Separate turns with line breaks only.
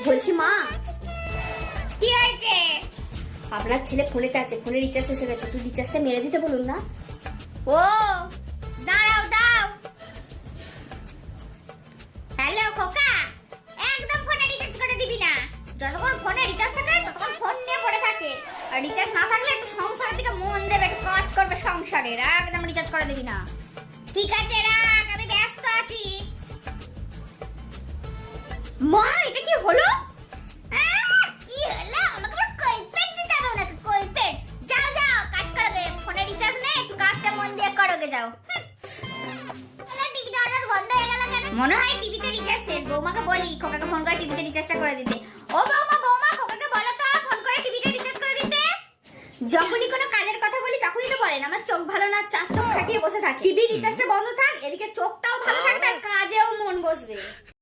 বলছি মা,
কি হয়েছে?
আপনার ছেলে ফোনেতে আছে, ফোনে রিচার্জ এসে গেছে, একটু রিচার্জটা মেরে দিতে বলুন না।
ও দাঁড়াও দাও। হ্যালো খোকা, একদম ফোনে রিচার্জ করে দিবি না। যতক্ষণ ফোনে রিচার্জ থাকে ততক্ষণ ফোন নিয়ে পড়ে থাকে, আর রিচার্জ না থাকলে একটু সংসারের দিকে মন দেবে, একটু কাজ করবে সংসারের। একদম রিচার্জ করে দিবি না। ঠিক আছে রাখ, আমি ব্যস্ত আছি। মা এটা কি হলো? কি হলো? আমাকে আবার কৈফিয়ত দিতে হবে নাকি? কৈফিয়ত? যাও যাও কাজ করো গে, ফোনে রিচার্জ নেই, একটু কাজটা মন দিয়ে করো গে, যাও। টিভিটা হঠাৎ বন্ধ হয়ে গেল কেন? মনে হয় টিভিতে রিচার্জ শেষ। বৌমাকে বলি খোকাকে ফোন করে টিভিতে রিচার্জটা করে দিতে। ও বৌমা বৌমা, খোকাকে বলো তো ফোন করে টিভিতে রিচার্জ করে দিতে। যখনই কোনো কাজের কথা বলি তখনই তো বলেন আমার চোখ ভালো না, চার চোখ খাটিয়ে বসে থাকে। টিভি রিচার্জটা বন্ধ থাক, এদিকে চোখটাও ভালো থাকবে আর কাজেও মন বসবে।